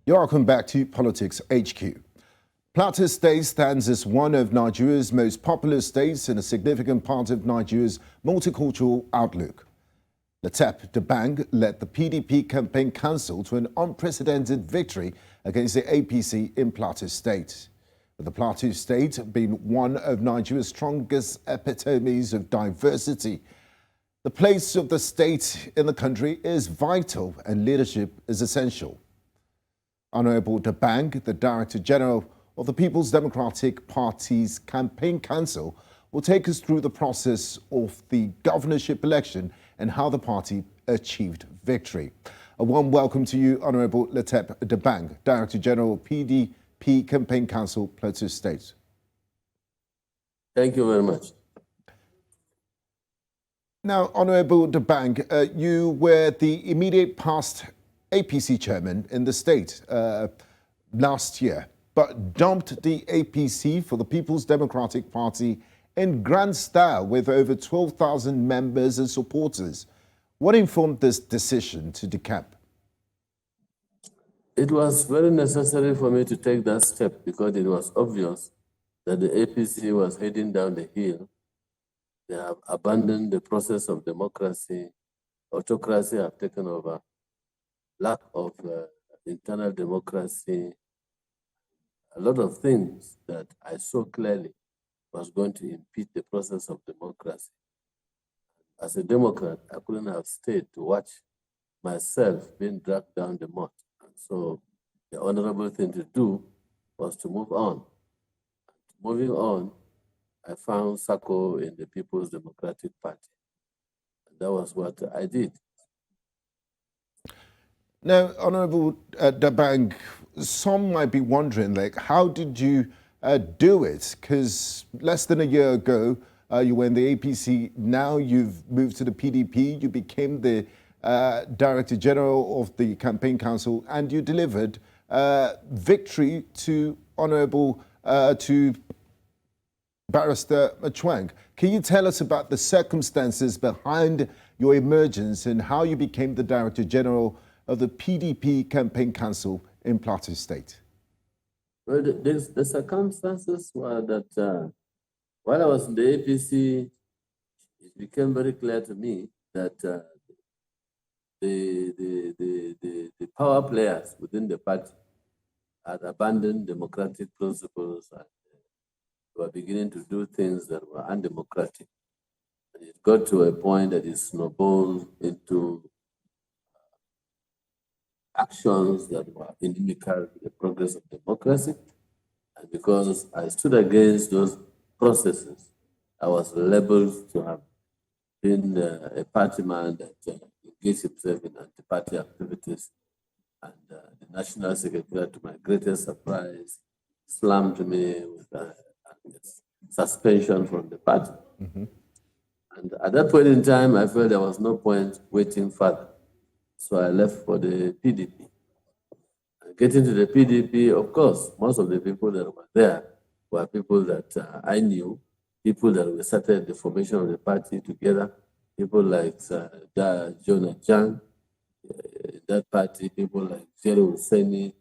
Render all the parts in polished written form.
You're welcome back to Politics HQ. Plateau State stands as one of Nigeria's most populous states and a significant part of Nigeria's multicultural outlook. Letep Dabang led the PDP Campaign Council to an unprecedented victory against the APC in Plateau State. With the Plateau State being one of Nigeria's strongest epitomes of diversity, the place of the state in the country is vital and leadership is essential. Honorable Dabang, the Director General of the People's Democratic Party's Campaign Council, will take us through the process of the governorship election and how the party achieved victory. A warm welcome to you, Honorable Letep Dabang, Director General of PDP Campaign Council, Plateau State. Thank you very much. Now, Honorable Dabang, you were the immediate past APC chairman in the state last year, but dumped the APC for the People's Democratic Party in grand style with over 12,000 members and supporters. What informed this decision to decamp? It was very necessary for me to take that step because it was obvious that the APC was heading down the hill. They have abandoned the process of democracy. Autocracy have taken over. Lack of internal democracy, a lot of things that I saw clearly was going to impede the process of democracy. As a Democrat, I couldn't have stayed to watch myself being dragged down the mud. And so the honorable thing to do was to move on. Moving on, I found Sako in the People's Democratic Party. And that was what I did. Now, Honorable Dabang, some might be wondering, how did you do it? Because less than a year ago, you were in the APC. Now you've moved to the PDP. You became the Director General of the Campaign Council, and you delivered victory to to Barrister Machwang. Can you tell us about the circumstances behind your emergence and how you became the Director General of the PDP Campaign Council in Plateau State? Well, the circumstances were that while I was in the APC, it became very clear to me that the power players within the party had abandoned democratic principles and were beginning to do things that were undemocratic. And it got to a point that it snowballed into actions that were inimical to the progress of democracy. And because I stood against those processes, I was labeled to have been a party man that engaged himself in anti-party activities. And the National Secretary, to my greatest surprise, slammed me with suspension from the party. Mm-hmm. And at that point in time, I felt there was no point waiting further. So I left for the PDP. Getting to the PDP, of course, most of the people that were there were people that I knew, people that we started the formation of the party together, people like Jonah Jang, that party, people like Jerry Husseini,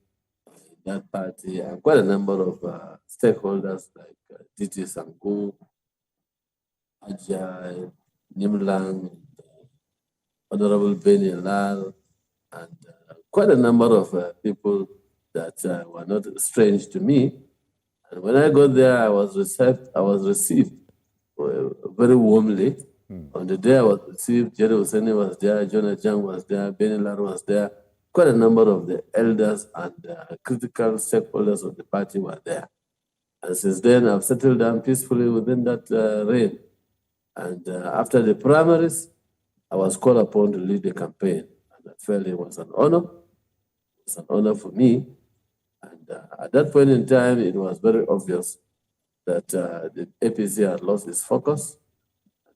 that party, and quite a number of stakeholders like DT Sangu, Ajay, Nimlang, Honorable Benny Lal, and quite a number of people that were not strange to me. And when I got there, I was received very warmly. On the day I was received, Jerry Husseini was there, Jonah Jang was there, Benny Lal was there. Quite a number of the elders and critical stakeholders of the party were there. And since then, I've settled down peacefully within that reign. And after the primaries, I was called upon to lead the campaign, and I felt it was an honor. It's an honor for me. And at that point in time, it was very obvious that the APC had lost its focus.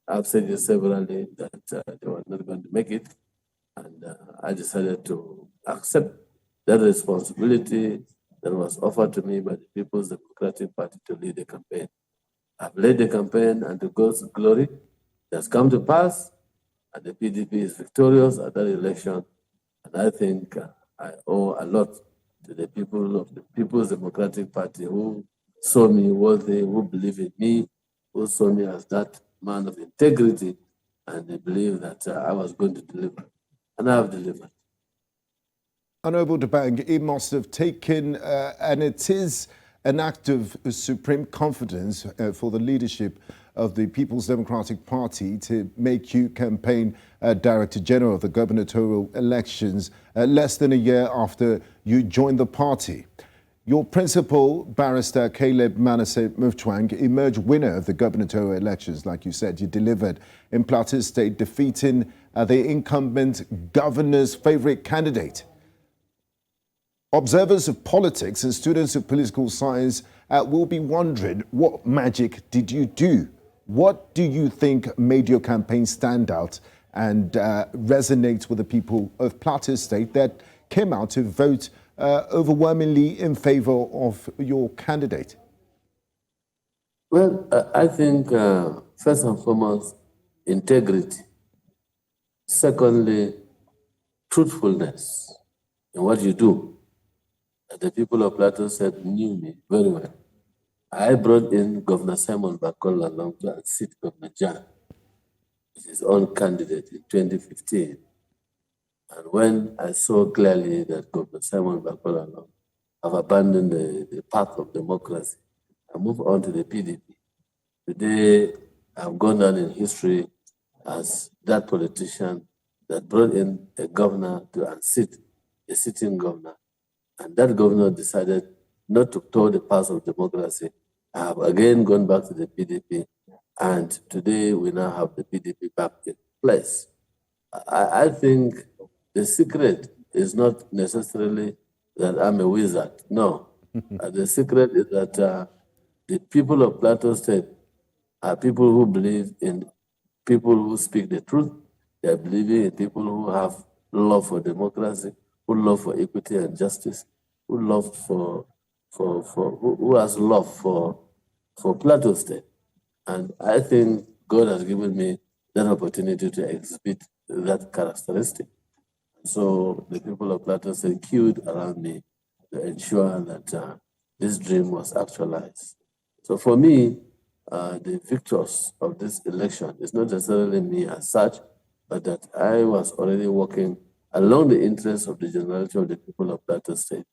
I've said it severally that they were not going to make it. And I decided to accept that responsibility that was offered to me by the People's Democratic Party to lead the campaign. I've led the campaign, and to God's glory, it has come to pass. And the PDP is victorious at that election. And I think I owe a lot to the people of the People's Democratic Party who saw me worthy, who believe in me, who saw me as that man of integrity, and they believe that I was going to deliver. And I have delivered. Honourable Dabang, it must have taken, and it is an act of supreme confidence for the leadership of the People's Democratic Party to make you campaign Director General of the gubernatorial elections less than a year after you joined the party. Your principal, Barrister Caleb Manasseh Mufwang, emerged winner of the gubernatorial elections. Like you said, you delivered in Plateau State, defeating the incumbent governor's favourite candidate. Observers of politics and students of political science will be wondering, what magic did you do? What do you think made your campaign stand out and resonate with the people of Plateau State that came out to vote overwhelmingly in favor of your candidate? Well, I think first and foremost, integrity. Secondly, truthfulness in what you do. The people of Plateau State knew me very well. I brought in Governor Simon Bakola along to sit Governor Jan, his own candidate in 2015. And when I saw clearly that Governor Simon Bakola along have abandoned the path of democracy, I moved on to the PDP. Today, I've gone down in history as that politician that brought in a governor to unseat a sitting governor. And that governor decided not to tow the path of democracy. I have again gone back to the PDP, and today we now have the PDP back in place. I think the secret is not necessarily that I'm a wizard. No. The secret is that the people of Plateau State are people who believe in people who speak the truth. They are believing in people who have love for democracy, who love for equity and justice, who has love for Plateau State. And I think God has given me that opportunity to exhibit that characteristic. So the people of Plateau State queued around me to ensure that this dream was actualized. So for me, the victors of this election is not necessarily me as such, but that I was already working along the interests of the generality of the people of Plateau State.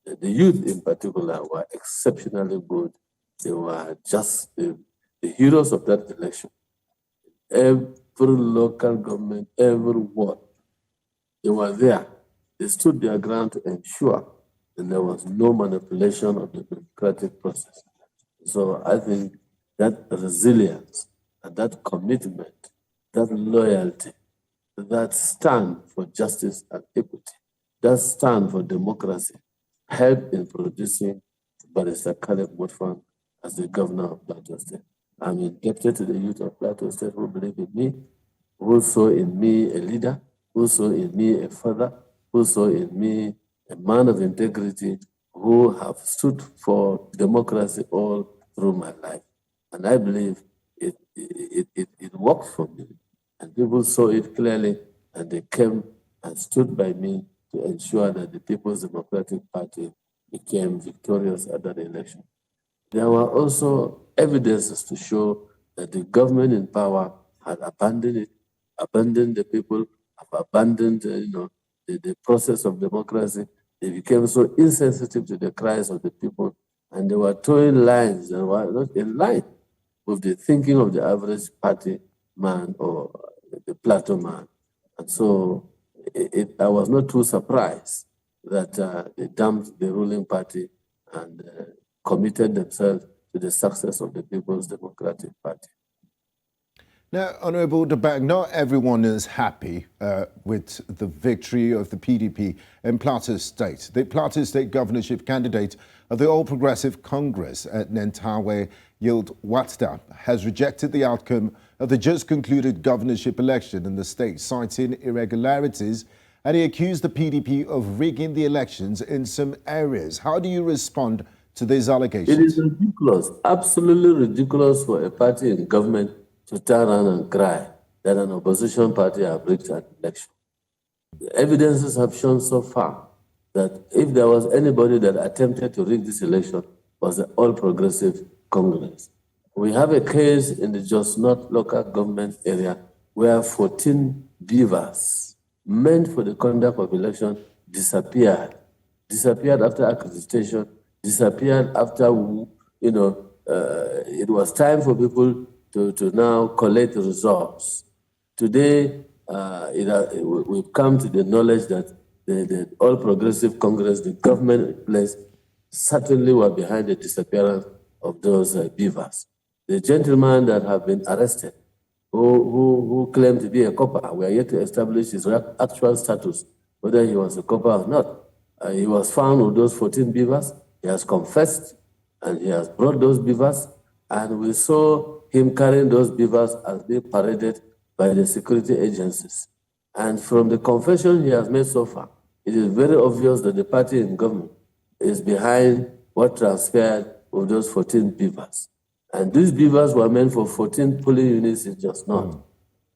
The youth in particular were exceptionally good. They were just the heroes of that election. Every local government, every ward, they were there. They stood their ground to ensure that there was no manipulation of the democratic process. So I think that resilience and that commitment, that loyalty, that stand for justice and equity, that stand for democracy, helped in producing Barrister Caleb Mufwang as the governor of Plateau State. I'm indebted to the youth of Plateau State who believe in me, who saw in me a leader, who saw in me a father, who saw in me a man of integrity, who have stood for democracy all through my life. And I believe it worked for me. And people saw it clearly, and they came and stood by me to ensure that the People's Democratic Party became victorious at that election. There were also evidences to show that the government in power had abandoned the people, have abandoned the process of democracy. They became so insensitive to the cries of the people, and they were towing lines that were not in line with the thinking of the average party man or the Plateau man. And so I was not too surprised that they dumped the ruling party and committed themselves to the success of the People's Democratic Party. Now, Honourable Dabang, not everyone is happy with the victory of the PDP in Plateau State. The Plateau State governorship candidate of the All Progressive Congress at Nentawe, Yield Watda, has rejected the outcome of the just concluded governorship election in the state, citing irregularities, and he accused the PDP of rigging the elections in some areas. How do you respond to these allegations? It is ridiculous, absolutely ridiculous for a party in government to turn around and cry that an opposition party have rigged an election. The evidences have shown so far that if there was anybody that attempted to rig this election, was the All Progressive Congress. We have a case in the Just Not local government area where 14 beavers meant for the conduct of election disappeared after accreditation, disappeared after, it was time for people to now collect the results. Today, we've come to the knowledge that the All Progressive Congress, the government in place, certainly were behind the disappearance of those beavers. The gentleman that have been arrested, who claimed to be a copper, we are yet to establish his actual status, whether he was a copper or not. He was found with those 14 beavers. He has confessed, and he has brought those beavers, and we saw him carrying those beavers as being paraded by the security agencies. And from the confession he has made so far, it is very obvious that the party in government is behind what transpired with those 14 beavers. And these beavers were meant for 14 polling units in Just North.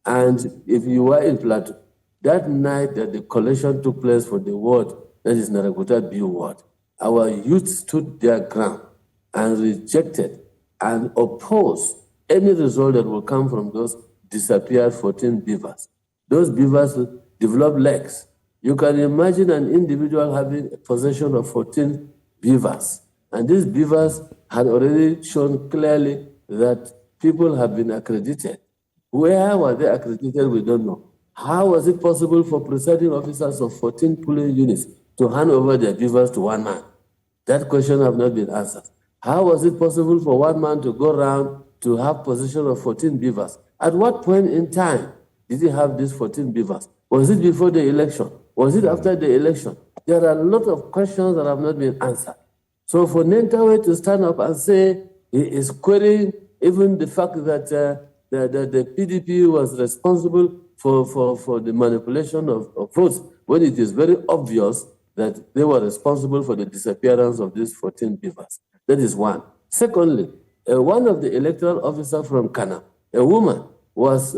And if you were in Plateau, that night that the collation took place for the ward, that is Naraguta B ward, our youth stood their ground and rejected and opposed any result that will come from those disappeared 14 beavers. Those beavers developed legs. You can imagine an individual having possession of 14 beavers. And these beavers had already shown clearly that people have been accredited. Where were they accredited, we don't know. How was it possible for presiding officers of 14 polling units to hand over their beavers to one man? That question has not been answered. How was it possible for one man to go around to have possession of 14 beavers? At what point in time did he have these 14 beavers? Was it before the election? Was it after the election? There are a lot of questions that have not been answered. So for Nentawe to stand up and say he is querying even the fact that the PDP was responsible for the manipulation of votes, when it is very obvious that they were responsible for the disappearance of these 14 beavers. That is one. Secondly, one of the electoral officers from Kana, a woman, was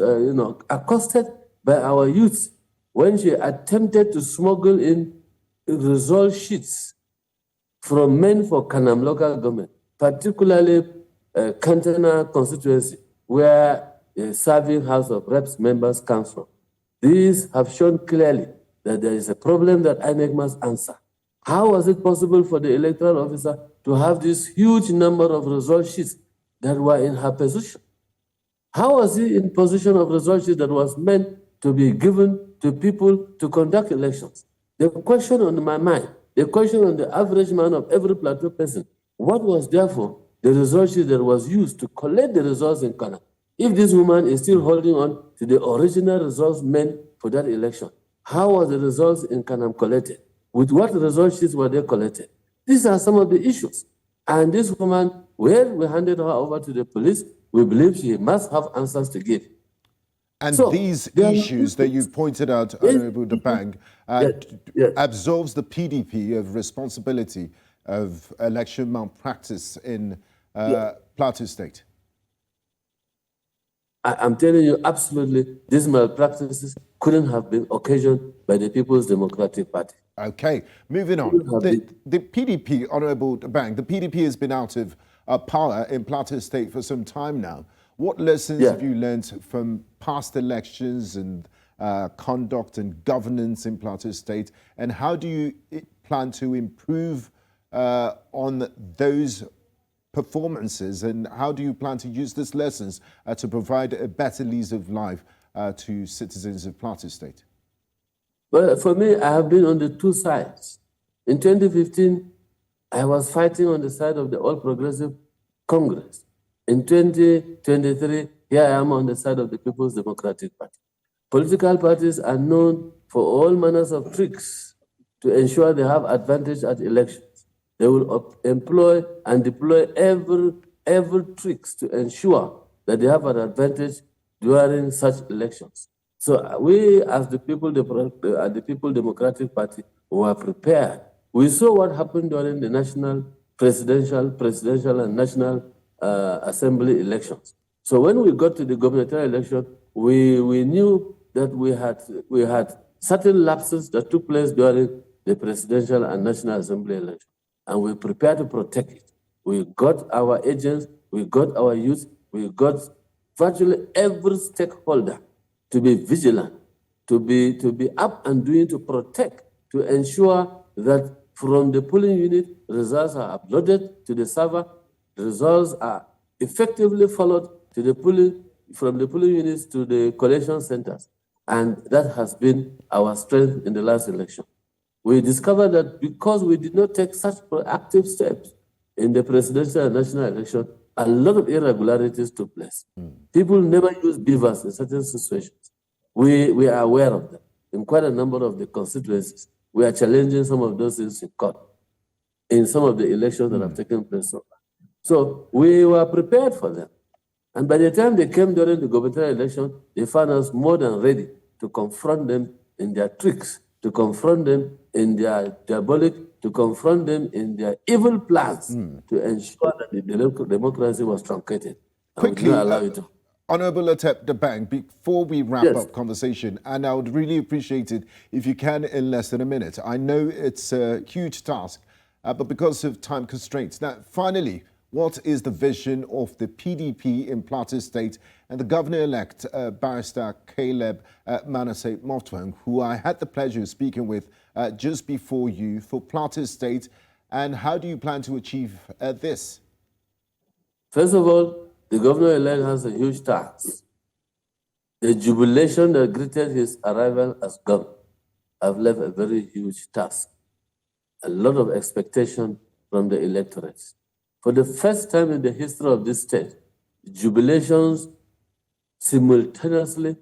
accosted by our youth when she attempted to smuggle in result sheets from men for Kanam local government, particularly Kantana constituency, where the serving House of Reps members come from. These have shown clearly that there is a problem that INEC must answer. How was it possible for the electoral officer to have this huge number of result sheets that were in her possession? How was he in possession of result sheets that was meant to be given to people to conduct elections? The question on my mind, the question on the average man of every Plateau person, what was therefore the result sheet that was used to collect the results in Kana? If this woman is still holding on to the original results meant for that election, how were the results in Kanam collected? With what result sheets were they collected? These are some of the issues. And this woman, when we handed her over to the police, we believe she must have answers to give. And so, these issues that you've pointed out, Honorable Dabang, absolves the PDP of responsibility of election malpractice in Plateau State. I'm telling you, absolutely, these malpractices couldn't have been occasioned by the People's Democratic Party. Okay, moving on. The PDP, Honorable Dabang, the PDP has been out of power in Plateau State for some time now. What lessons have you learned from past elections and conduct and governance in Plateau State? And how do you plan to improve on those performances? And how do you plan to use these lessons to provide a better lease of life to citizens of Plateau State? Well, for me, I have been on the two sides. In 2015, I was fighting on the side of the All Progressive Congress. In 2023, here I am on the side of the People's Democratic Party. Political parties are known for all manners of tricks to ensure they have advantage at elections. They will employ and deploy every tricks to ensure that they have an advantage during such elections. So we, as the People Democratic Party, were prepared. We saw what happened during the national, presidential, and national assembly elections. So when we got to the gubernatorial election, we knew that we had certain lapses that took place during the presidential and National Assembly election. And we prepare to protect it. We got our agents, we got our youth, we got virtually every stakeholder to be vigilant, to be up and doing to protect, to ensure that from the polling unit, results are uploaded to the server, the results are effectively followed to the polling, from the polling units to the collection centers. And that has been our strength in the last election. We discovered that because we did not take such proactive steps in the presidential and national election, a lot of irregularities took place. People never use beavers in certain situations. We are aware of them. In quite a number of the constituencies, we are challenging some of those things in court in some of the elections that have taken place so far. So we were prepared for them. And by the time they came during the gubernatorial election, they found us more than ready to confront them in their tricks, to confront them in their diabolic, to confront them in their evil plans to ensure that the democracy was truncated. Quickly, allow it to. Honorable Letep Dabang, before we wrap up conversation, and I would really appreciate it if you can in less than a minute. I know it's a huge task, but because of time constraints. Now, finally, what is the vision of the PDP in Plateau State and the Governor-elect, Barrister Caleb Manasseh Motwang, who I had the pleasure of speaking with just before you for Plateau State, and how do you plan to achieve this? First of all, the governor-elect has a huge task. The jubilation that greeted his arrival as governor have left a very huge task. A lot of expectation from the electorate. For the first time in the history of this state, jubilations simultaneously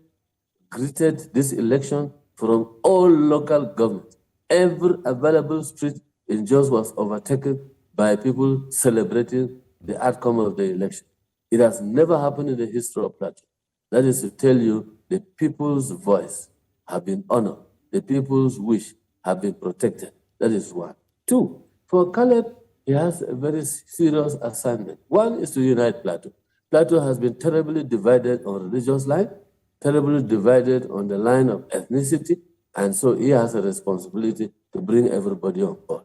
greeted this election from all local governments. Every available street in Jos was overtaken by people celebrating the outcome of the election. It has never happened in the history of Plateau. That is to tell you the people's voice have been honored. The people's wish have been protected. That is one. Two, for Caleb, he has a very serious assignment. One is to unite Plateau. Plateau has been terribly divided on religious line, terribly divided on the line of ethnicity, and so he has a responsibility to bring everybody on board.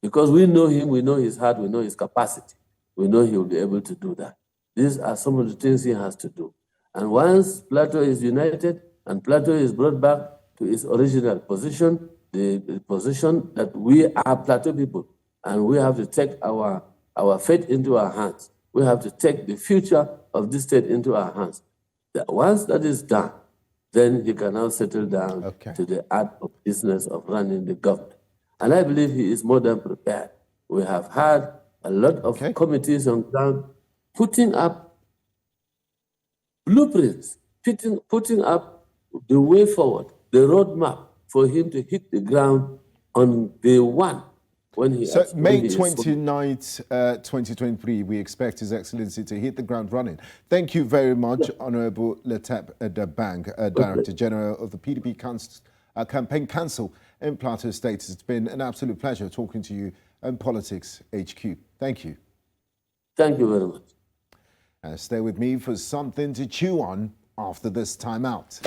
Because we know him, we know his heart, we know his capacity. We know he will be able to do that. These are some of the things he has to do. And once Plateau is united and Plateau is brought back to its original position, the position that we are Plateau people, and we have to take our fate into our hands. We have to take the future of this state into our hands. Once that is done, then he can now settle down to the art of business of running the government. And I believe he is more than prepared. We have had a lot of committees on ground putting up blueprints, putting up the way forward, the roadmap for him to hit the ground on day one. So May 29th, 2023, we expect His Excellency to hit the ground running. Thank you very much, Honorable Letep Dabang, Director General of the PDP Campaign Council in Plateau State. It's been an absolute pleasure talking to you on Politics HQ. Thank you. Thank you very much. And stay with me for something to chew on after this time out.